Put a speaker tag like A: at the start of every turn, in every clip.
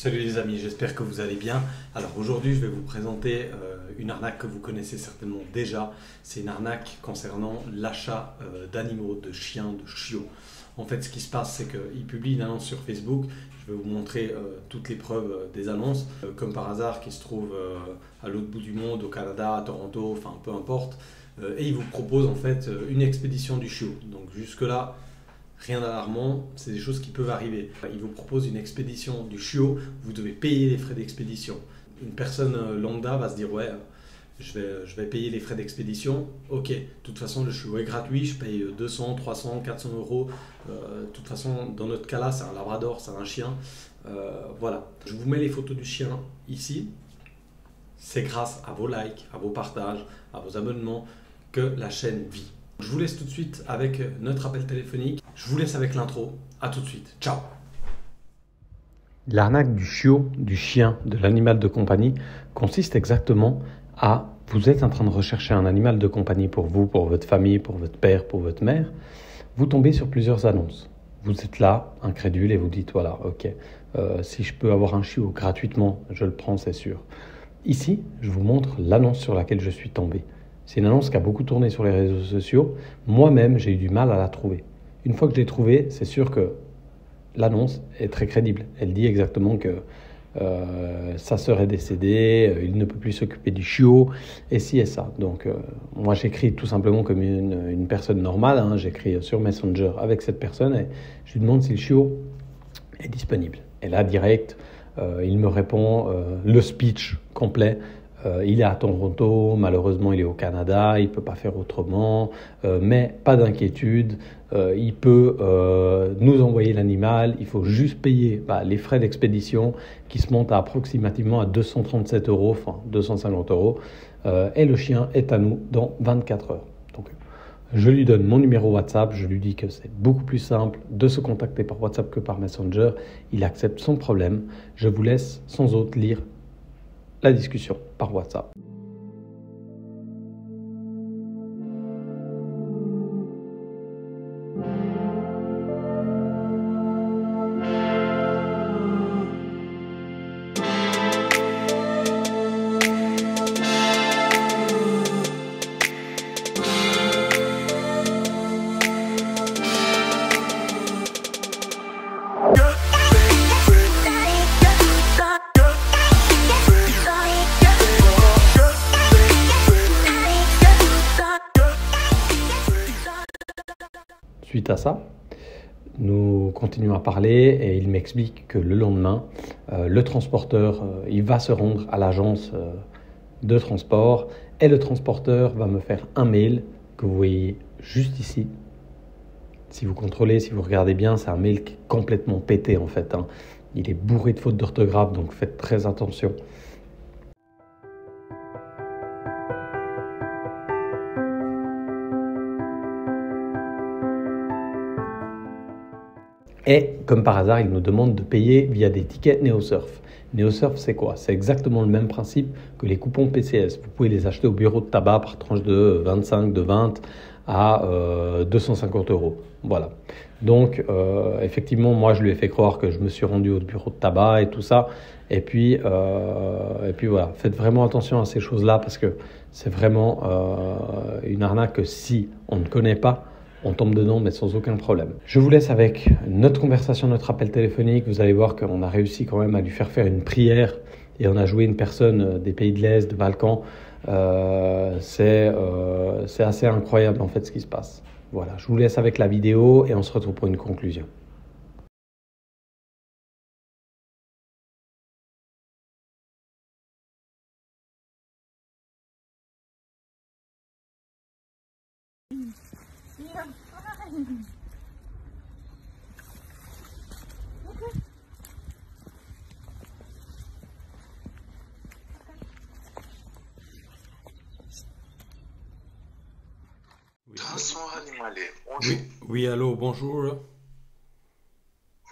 A: Salut les amis, j'espère que vous allez bien. Alors aujourd'hui, je vais vous présenter une arnaque que vous connaissez certainement déjà. C'est une arnaque concernant l'achat d'animaux, de chiens, de chiots. En fait, ce qui se passe, c'est qu'ils publient une annonce sur Facebook. Je vais vous montrer toutes les preuves des annonces, comme par hasard, qui se trouvent à l'autre bout du monde, au Canada, à Toronto, enfin peu importe. Et ils vous proposent en fait une expédition du chiot. Donc jusque-là, rien d'alarmant, c'est des choses qui peuvent arriver. Ils vous proposent une expédition du chiot, vous devez payer les frais d'expédition. Une personne lambda va se dire ouais, je vais payer les frais d'expédition. Ok, de toute façon le chiot est gratuit, je paye 200, 300, 400 euros. De toute façon, dans notre cas là, c'est un labrador, c'est un chien. Voilà, je vous mets les photos du chien ici. C'est grâce à vos likes, à vos partages, à vos abonnements que la chaîne vit. Je vous laisse tout de suite avec notre appel téléphonique. Je vous laisse avec l'intro. À tout de suite. Ciao. L'arnaque du chiot, du chien, de l'animal de compagnie consiste exactement à vous êtes en train de rechercher un animal de compagnie pour vous, pour votre famille, pour votre père, pour votre mère. Vous tombez sur plusieurs annonces. Vous êtes là, incrédule, et vous dites voilà, ok, si je peux avoir un chiot gratuitement, je le prends, c'est sûr. Ici, je vous montre l'annonce sur laquelle je suis tombé. C'est une annonce qui a beaucoup tourné sur les réseaux sociaux. Moi-même, j'ai eu du mal à la trouver. Une fois que je l'ai trouvée, c'est sûr que l'annonce est très crédible. Elle dit exactement que sa sœur est décédée, il ne peut plus s'occuper du chiot, et ci et ça. Donc, moi, j'écris tout simplement comme une personne normale. Hein. J'écris sur Messenger avec cette personne et je lui demande si le chiot est disponible. Et là, direct, il me répond le speech complet. Il est à Toronto, malheureusement il est au Canada, il ne peut pas faire autrement, mais pas d'inquiétude, il peut nous envoyer l'animal, il faut juste payer les frais d'expédition qui se montent à approximativement à 237 euros, enfin 250 euros, et le chien est à nous dans 24 heures. Donc, je lui donne mon numéro WhatsApp, je lui dis que c'est beaucoup plus simple de se contacter par WhatsApp que par Messenger, il accepte son problème, je vous laisse sans autre lire la discussion par WhatsApp. Suite à ça, nous continuons à parler et il m'explique que le lendemain, le transporteur, il va se rendre à l'agence de transport et le transporteur va me faire un mail que vous voyez juste ici. Si vous contrôlez, si vous regardez bien, c'est un mail qui est complètement pété en fait. Hein. Il est bourré de fautes d'orthographe, donc faites très attention. Et comme par hasard, il nous demande de payer via des tickets NeoSurf. NeoSurf, c'est quoi? C'est exactement le même principe que les coupons PCS. Vous pouvez les acheter au bureau de tabac par tranche de 25, de 20 à 250 euros. Voilà. Donc, effectivement, moi, je lui ai fait croire que je me suis rendu au bureau de tabac et tout ça. Et puis voilà, faites vraiment attention à ces choses-là parce que c'est vraiment une arnaque que si on ne connaît pas, on tombe dedans, mais sans aucun problème. Je vous laisse avec notre conversation, notre appel téléphonique. Vous allez voir qu'on a réussi quand même à lui faire une prière et on a joué une personne des pays de l'Est, de Balkans. C'est assez incroyable en fait ce qui se passe. Voilà, je vous laisse avec la vidéo et on se retrouve pour une conclusion.
B: Transport animalier. Bonjour.
A: Oui, allô, bonjour.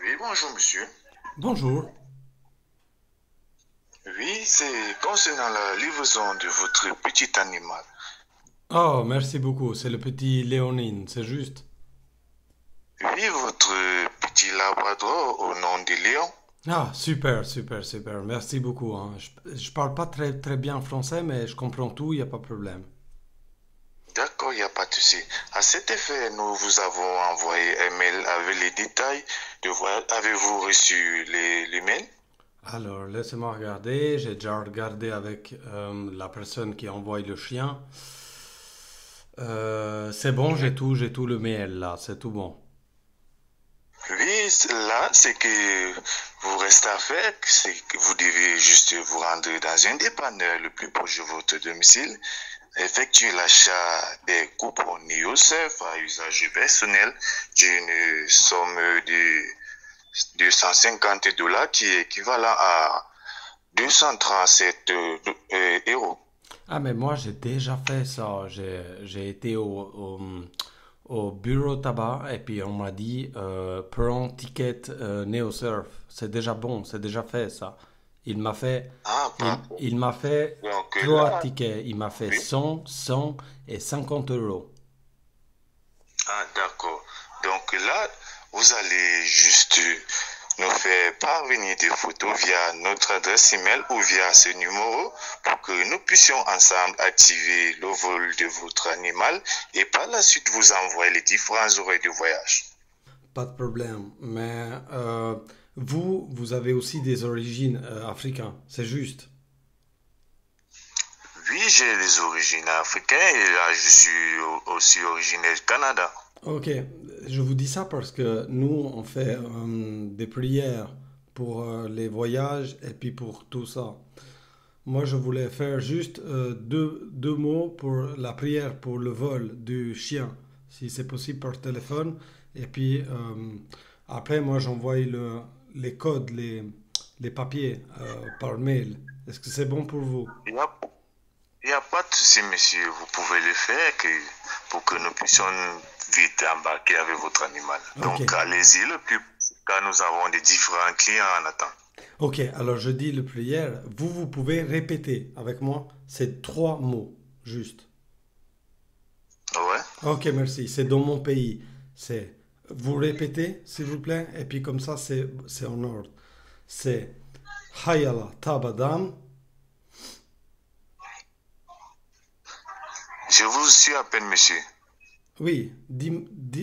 B: Oui, bonjour, monsieur.
A: Bonjour.
B: Oui, c'est concernant la livraison de votre petit animal.
A: Oh, merci beaucoup, c'est le petit Léonine, c'est juste?
B: Oui, votre petit labrador au nom de Léon.
A: Ah, super, super, super. Merci beaucoup, hein. Je parle pas très bien français, mais je comprends tout, il n'y a pas de problème.
B: D'accord, il n'y a pas de souci. À cet effet, nous vous avons envoyé un mail avec les détails de voyage. Avez-vous reçu l'email?
A: Alors, laissez-moi regarder. J'ai déjà regardé avec la personne qui envoie le chien. C'est bon, j'ai tout le mail là, c'est tout bon.
B: Oui, là, c'est que vous reste à faire, c'est que vous devez juste vous rendre dans un dépanneur le plus proche de votre domicile, effectuer l'achat des coupons NeoSurf à usage personnel d'une somme de 250 $ qui est équivalent à 237 euros.
A: Ah, mais moi j'ai déjà fait ça. J'ai été au bureau tabac et puis on m'a dit prends ticket NeoSurf. C'est déjà bon, c'est déjà fait ça. Il m'a fait,
B: Ah,
A: il m'a fait
B: donc
A: trois
B: là,
A: tickets. Il m'a fait
B: oui.
A: 100 et 50 euros.
B: Ah, d'accord. Donc là, vous allez juste nous faire parvenir des photos via notre adresse email ou via ce numéro pour que nous puissions ensemble activer le vol de votre animal et par la suite vous envoyer les différents horaires de voyage.
A: Pas de problème. Mais vous avez aussi des origines africaines, c'est juste.
B: Oui, j'ai les origines africaines et là je suis aussi originaire du Canada.
A: Ok, je vous dis ça parce que nous, on fait des prières pour les voyages et puis pour tout ça. Moi, je voulais faire juste deux mots pour la prière pour le vol du chien, si c'est possible par téléphone. Et puis après, moi, j'envoie les codes, les papiers par mail. Est-ce que c'est bon pour vous?
B: Il n'y a, il y a pas de souci, monsieur. Vous pouvez le faire pour que nous puissions vite embarquer avec votre animal.
A: Ok,
B: Donc, allez-y le plus, car nous avons des différents clients en attente.
A: ok. Alors, je dis le prière. Vous pouvez répéter avec moi ces trois mots, juste.
B: Ouais.
A: Ok, merci. C'est dans mon pays. C'est. Vous répétez, s'il vous plaît, et puis comme ça, c'est en ordre. C'est Hayala Tabadam.
B: Je vous suis à peine, monsieur.
A: Oui,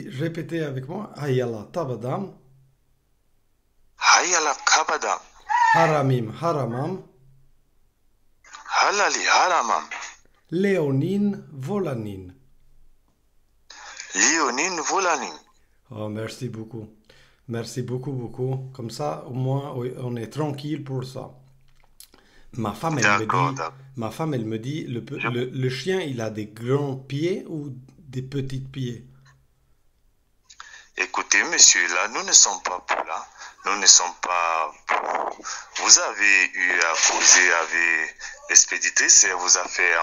A: répétez avec moi. Hayala Tabadam.
B: Hayala kabada.
A: Haramim Haramam.
B: Halali haramam.
A: Léonine Volanin.
B: Lionin volanin.
A: Oh, merci beaucoup. Merci beaucoup, beaucoup. Comme ça, au moins, oui, on est tranquille pour ça. Ma femme, elle me
B: D'accord,
A: dit,
B: d'accord.
A: ma femme, elle me dit,
B: Je-
A: le chien, il a des grands pieds ou des petits pieds?
B: Écoutez, monsieur, là, nous ne sommes pas pour là. Nous ne sommes pas pour. Vous avez eu à causer avec l'expéditrice, elle vous a fait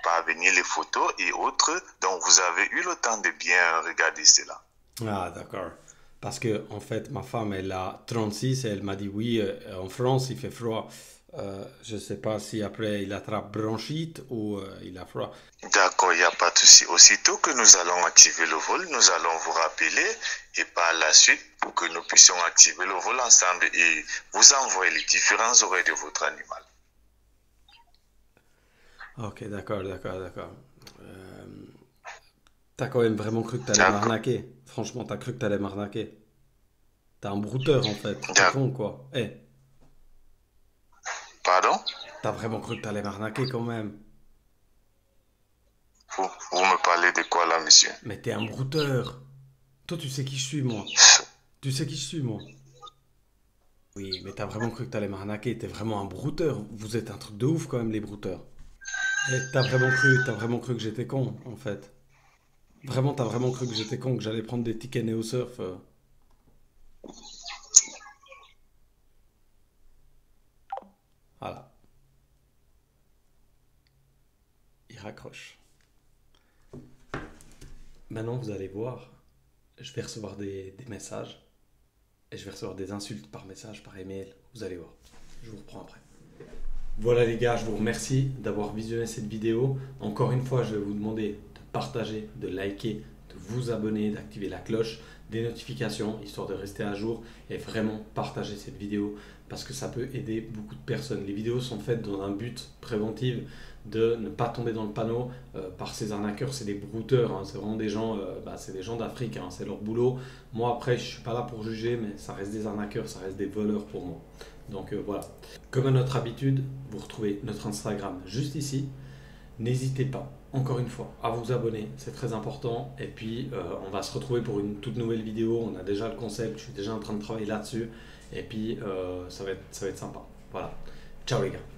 B: parvenir les photos et autres. Donc, vous avez eu le temps de bien regarder cela.
A: Ah, d'accord. Parce que, en fait, ma femme, elle a 36 et elle m'a dit, oui, en France, il fait froid. Je ne sais pas si après, il attrape bronchite ou il a froid.
B: D'accord, il n'y a pas de souci. Aussitôt que nous allons activer le vol, nous allons vous rappeler et par la suite, pour que nous puissions activer le vol ensemble et vous envoyer les différents horaires de votre animal.
A: Ok, d'accord, d'accord, d'accord. T'as quand même vraiment cru que t'allais
B: D'accord.
A: m'arnaquer. Franchement, t'as cru que t'allais m'arnaquer. T'es un brouteur, en fait. T'es
B: D'accord.
A: con, quoi. Eh,
B: Pardon?
A: t'as vraiment cru que t'allais m'arnaquer quand même.
B: Vous me parlez de quoi là, monsieur?
A: Mais t'es un brouteur. Toi, tu sais qui je suis, moi. Tu sais qui je suis, moi. Oui, mais t'as vraiment cru que t'allais m'arnaquer. T'es vraiment un brouteur. Vous êtes un truc de ouf, quand même, les brouteurs. Eh, t'as vraiment cru que j'étais con, en fait. Vraiment, t'as vraiment cru que j'étais con, que j'allais prendre des tickets néo-surf. Voilà, il raccroche. Maintenant, vous allez voir, je vais recevoir des messages et je vais recevoir des insultes par message, par email. Vous allez voir. Je vous reprends après. Voilà les gars, je vous remercie d'avoir visionné cette vidéo. Encore une fois, je vais vous demander de partager, de liker, de vous abonner, d'activer la cloche des notifications, histoire de rester à jour et vraiment partager cette vidéo parce que ça peut aider beaucoup de personnes. Les vidéos sont faites dans un but préventif de ne pas tomber dans le panneau par ces arnaqueurs. C'est des brouteurs, hein, c'est vraiment des gens, c'est des gens d'Afrique, hein, c'est leur boulot. Moi après, je suis pas là pour juger, mais ça reste des arnaqueurs, ça reste des voleurs pour moi. Donc voilà. Comme à notre habitude, vous retrouvez notre Instagram juste ici. N'hésitez pas, encore une fois, à vous abonner, c'est très important. Et puis, on va se retrouver pour une toute nouvelle vidéo. On a déjà le concept, je suis déjà en train de travailler là-dessus. Et puis, ça va être sympa. Voilà. Ciao les gars.